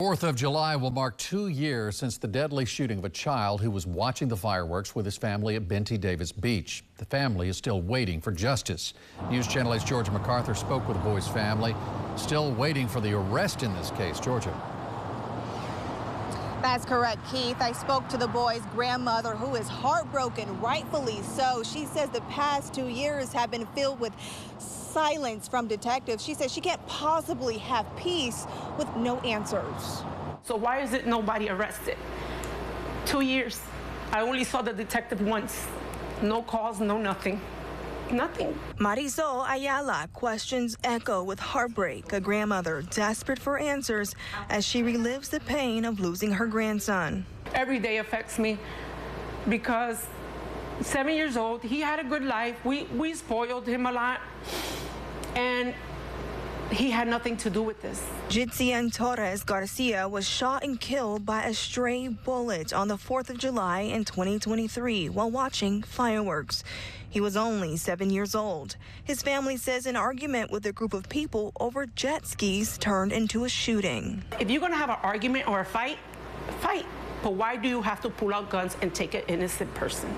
4th of July will mark 2 years since the deadly shooting of a child who was watching the fireworks with his family at Benty Davis Beach. The family is still waiting for justice. News Channel 8's Georgia MacArthur spoke with the boy's family, still waiting for the arrest in this case. Georgia. That's correct, Keith. I spoke to the boy's grandmother, who is heartbroken, rightfully so. She says the past 2 years have been filled with silence from detectives. She says she can't possibly have peace with no answers. So why is it nobody arrested? 2 years. I only saw the detective once. No calls, no nothing. Nothing. Marisol Ayala questions echo with heartbreak, a grandmother desperate for answers as she relives the pain of losing her grandson. Every day affects me because 7 years old, he had a good life. We spoiled him a lot, and he had nothing to do with this. Yitzian Torres Garcia was shot and killed by a stray bullet on the 4th of July in 2023 while watching fireworks. He was only 7 years old. His family says an argument with a group of people over jet skis turned into a shooting. If you're going to have an argument or a fight, fight. But why do you have to pull out guns and take an innocent person?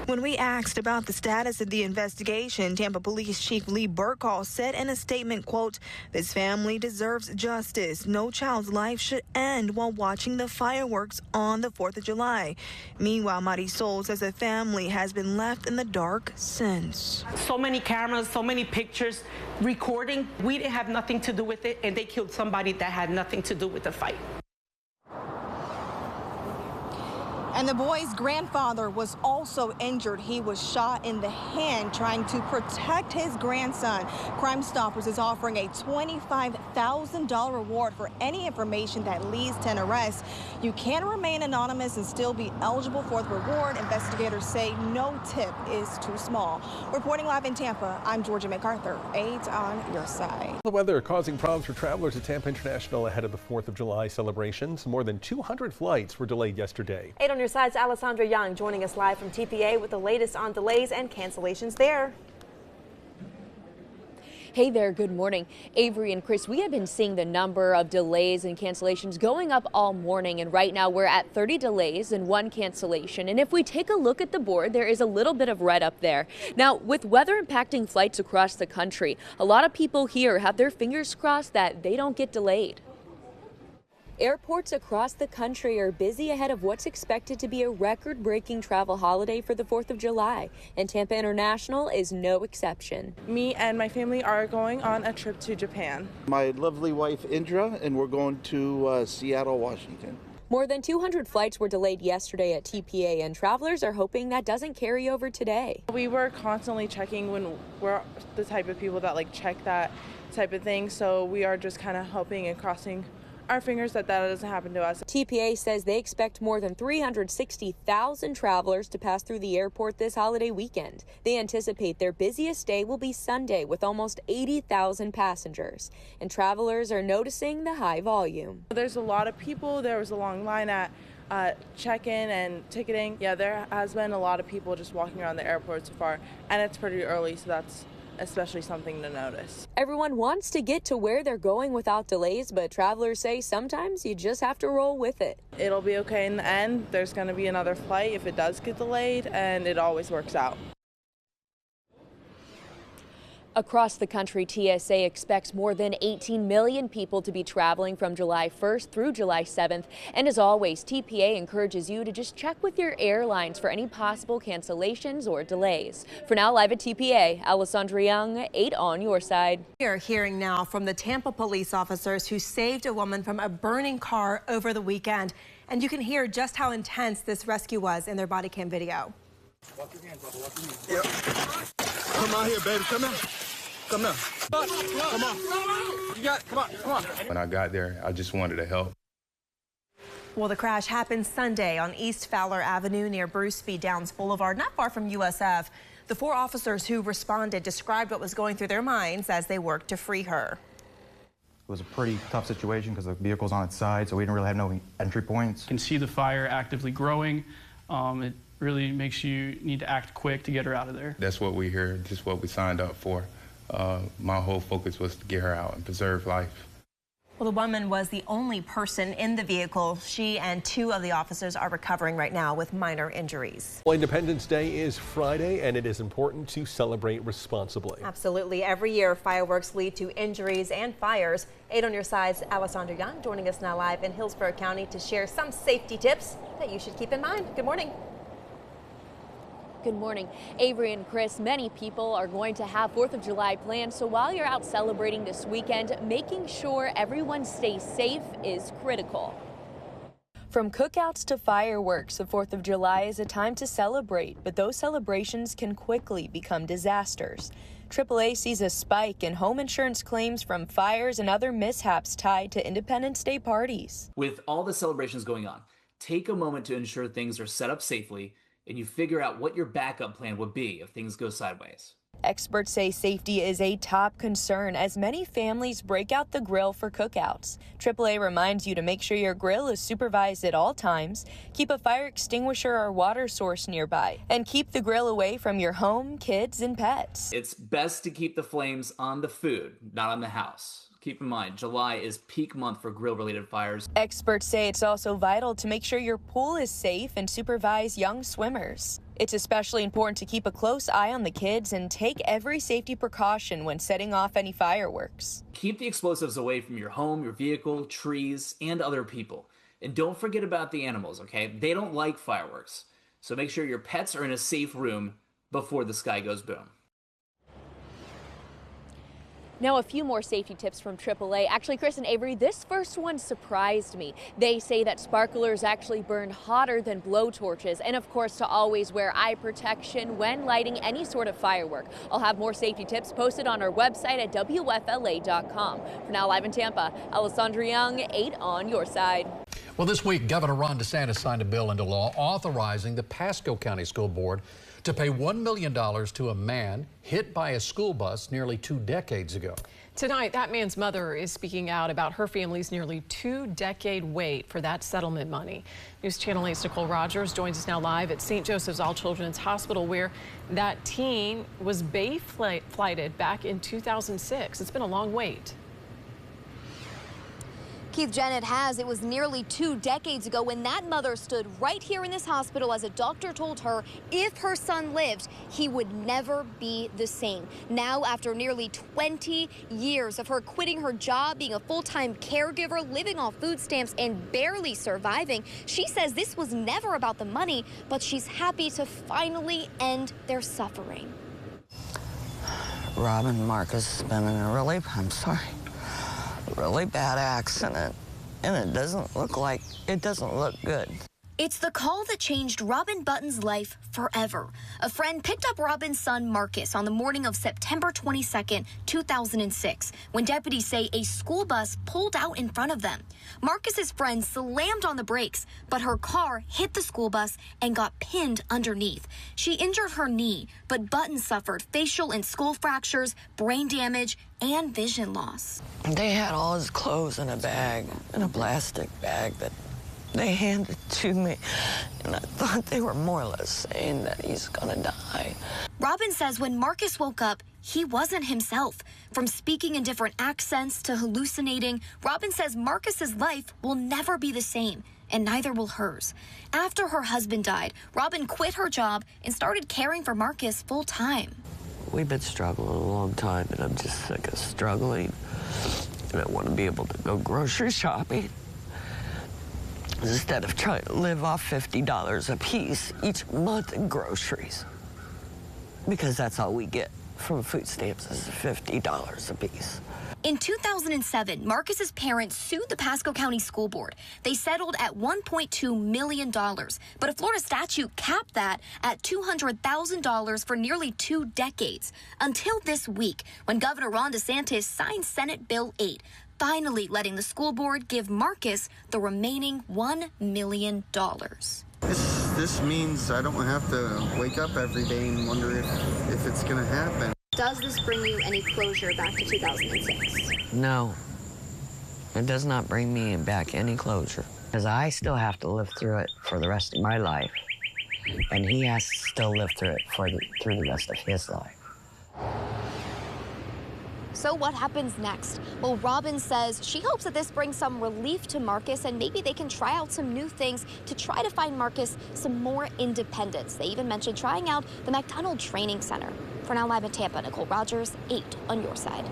When we asked about the status of the investigation, Tampa Police Chief Lee Burkall said in a statement, quote, "This family deserves justice. No child's life should end while watching the fireworks on the 4th of July. Meanwhile, Marisol says the family has been left in the dark since. So many cameras, so many pictures, recording. We didn't have nothing to do with it, and they killed somebody that had nothing to do with the fight. And the boy's grandfather was also injured. He was shot in the hand trying to protect his grandson. Crime Stoppers is offering a $25,000 reward for any information that leads to an arrest. You can remain anonymous and still be eligible for the reward. Investigators say no tip is too small. Reporting live in Tampa, I'm Georgia MacArthur. 8 on your side. The weather causing problems for travelers at Tampa International ahead of the 4th of July celebrations. More than 200 flights were delayed yesterday. 8 on your side's Alessandra Young joining us live from TPA with the latest on delays and cancellations there. Hey there, good morning. Avery and Chris, we have been seeing the number of delays and cancellations going up all morning, and right now we're at 30 delays and 1 cancellation. And if we take a look at the board, there is a little bit of red up there. Now, with weather impacting flights across the country, a lot of people here have their fingers crossed that they don't get delayed. Airports across the country are busy ahead of what's expected to be a record-breaking travel holiday for the 4th of July, and Tampa International is no exception. Me and my family are going on a trip to Japan. My lovely wife Indra, and we're going to Seattle, Washington. More than 200 flights were delayed yesterday at TPA, and travelers are hoping that doesn't carry over today. We were constantly checking when we're the type of people that check that type of thing, so we are just kind of hoping and crossing our fingers that doesn't happen to us. TPA says they expect more than 360,000 travelers to pass through the airport this holiday weekend. They anticipate their busiest day will be Sunday with almost 80,000 passengers, and travelers are noticing the high volume. There's a lot of people. There was a long line at check-in and ticketing. Yeah, there has been a lot of people just walking around the airport so far, and it's pretty early, so that's especially something to notice. Everyone wants to get to where they're going without delays, but travelers say sometimes you just have to roll with it. It'll be okay in the end. There's going to be another flight if it does get delayed, and it always works out. Across the country, TSA expects more than 18 million people to be traveling from July 1st through July 7th. And as always, TPA encourages you to just check with your airlines for any possible cancellations or delays. For now, live at TPA, Alessandra Young, 8 on your side. We are hearing now from the Tampa police officers who saved a woman from a burning car over the weekend. And you can hear just how intense this rescue was in their body cam video. Walk your hands, brother. Walk your hands. Yep. Come out here, baby. Come out. Come on. Come on. You got it. Come on. Come on. When I got there, I just wanted to help. Well, the crash happened Sunday on East Fowler Avenue near Bruce B. Downs Boulevard, not far from USF. The 4 officers who responded described what was going through their minds as they worked to free her. It was a pretty tough situation because the vehicle's on its side, so we didn't really have no entry points. You can see the fire actively growing. It really makes you need to act quick to get her out of there. That's what we hear, just what we signed up for. My whole focus was to get her out and preserve life. Well, the woman was the only person in the vehicle. She and 2 of the officers are recovering right now with minor injuries. Well, Independence Day is Friday, and it is important to celebrate responsibly. Absolutely. Every year, fireworks lead to injuries and fires. 8 on your side's Alessandra Young joining us now live in Hillsborough County to share some safety tips that you should keep in mind. Good morning. Good morning. Avery and Chris, many people are going to have 4th of July plans, so while you're out celebrating this weekend, making sure everyone stays safe is critical. From cookouts to fireworks, the 4th of July is a time to celebrate, but those celebrations can quickly become disasters. AAA sees a spike in home insurance claims from fires and other mishaps tied to Independence Day parties. With all the celebrations going on, take a moment to ensure things are set up safely and you figure out what your backup plan would be if things go sideways. Experts say safety is a top concern as many families break out the grill for cookouts. AAA reminds you to make sure your grill is supervised at all times, keep a fire extinguisher or water source nearby, and keep the grill away from your home, kids, and pets. It's best to keep the flames on the food, not on the house. Keep in mind, July is peak month for grill-related fires. Experts say it's also vital to make sure your pool is safe and supervise young swimmers. It's especially important to keep a close eye on the kids and take every safety precaution when setting off any fireworks. Keep the explosives away from your home, your vehicle, trees, and other people. And don't forget about the animals, okay? They don't like fireworks. So make sure your pets are in a safe room before the sky goes boom. Now, a few more safety tips from AAA. Actually, Chris and Avery, this first one surprised me. They say that sparklers actually burn hotter than blowtorches, and of course to always wear eye protection when lighting any sort of firework. I'll have more safety tips posted on our website at WFLA.com. For now, live in Tampa, Alessandra Young, 8 on your side. Well, this week, Governor Ron DeSantis signed a bill into law authorizing the Pasco County School Board to pay $1 million to a man hit by a school bus nearly 2 decades ago. Tonight, that man's mother is speaking out about her family's nearly 2-decade wait for that settlement money. News Channel 8's Nicole Rogers joins us now live at St. Joseph's All Children's Hospital, where that teen was bay flighted back in 2006. It's been a long wait. Keith, Janet has. It was nearly 2 decades ago when that mother stood right here in this hospital as a doctor told her if her son lived, he would never be the same. Now, after nearly 20 years of her quitting her job, being a full-time caregiver, living off food stamps, and barely surviving, she says this was never about the money, but she's happy to finally end their suffering. Rob and Marcus has been in a really bad accident, and it doesn't look good. It's the call that changed Robin Button's life forever. A friend picked up Robin's son, Marcus, on the morning of September 22nd, 2006, when deputies say a school bus pulled out in front of them. Marcus's friend slammed on the brakes, but her car hit the school bus and got pinned underneath. She injured her knee, but Button suffered facial and skull fractures, brain damage, and vision loss. They had all his clothes in a bag, in a plastic bag that they handed to me, and I thought they were more or less saying that he's gonna die. Robin says when Marcus woke up, he wasn't himself. From speaking in different accents to hallucinating, Robin says Marcus's life will never be the same, and neither will hers. After her husband died, Robin quit her job and started caring for Marcus full time. We've been struggling a long time, and I'm just sick of struggling, and I want to be able to go grocery shopping instead of trying to live off $50 a piece each month in groceries, because that's all we get from food stamps is $50 a piece. In 2007, Marcus's parents sued the Pasco County School Board. They settled at $1.2 million, but a Florida statute capped that at $200,000 for nearly 2 decades, until this week, when Governor Ron DeSantis signed Senate Bill 8, finally letting the school board give Marcus the remaining $1 million. This means I don't have to wake up every day and wonder if it's going to happen. Does this bring you any closure back to 2006? No, it does not bring me back any closure, because I still have to live through it for the rest of my life, and he has to still live through it through the rest of his life. So what happens next? Well, Robin says she hopes that this brings some relief to Marcus and maybe they can try out some new things to try to find Marcus some more independence. They even mentioned trying out the McDonald Training Center. For now, live in Tampa, Nicole Rogers, 8 on your side.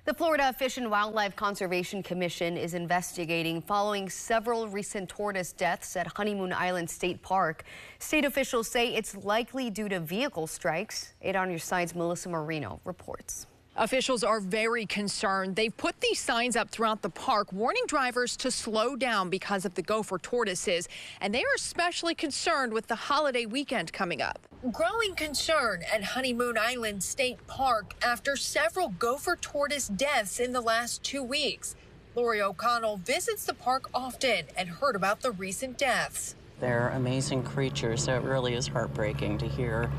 The Florida Fish and Wildlife Conservation Commission is investigating following several recent tortoise deaths at Honeymoon Island State Park. State officials say it's likely due to vehicle strikes. 8 on your side's Melissa Marino reports. Officials are very concerned. They've put these signs up throughout the park warning drivers to slow down because of the gopher tortoises, and they are especially concerned with the holiday weekend coming up. Growing concern at Honeymoon Island State Park after several gopher tortoise deaths in the last 2 weeks. Lori O'Connell visits the park often and heard about the recent deaths. They're amazing creatures, so it really is heartbreaking to hear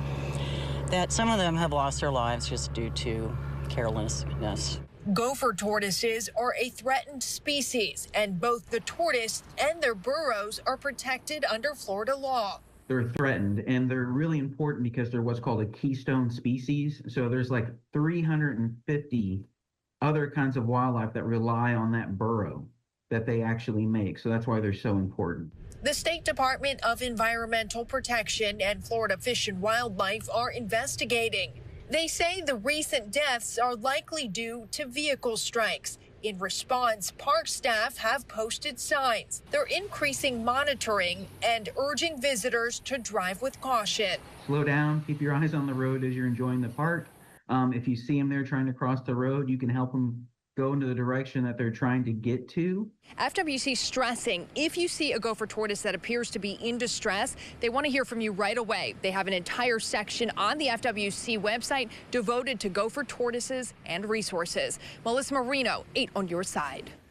that some of them have lost their lives just due to carelessness. Gopher tortoises are a threatened species, and both the tortoise and their burrows are protected under Florida law. They're threatened, and they're really important because they're what's called a keystone species. So there's like 350 other kinds of wildlife that rely on that burrow that they actually make. So that's why they're so important. The State Department of Environmental Protection and Florida Fish and Wildlife are investigating. They say the recent deaths are likely due to vehicle strikes. In response, park staff have posted signs. They're increasing monitoring and urging visitors to drive with caution. Slow down, keep your eyes on the road as you're enjoying the park. If you see them there trying to cross the road, you can help them go into the direction that they're trying to get to. FWC stressing if you see a gopher tortoise that appears to be in distress, they want to hear from you right away. They have an entire section on the FWC website devoted to gopher tortoises and resources. Melissa Marino, 8 on your side.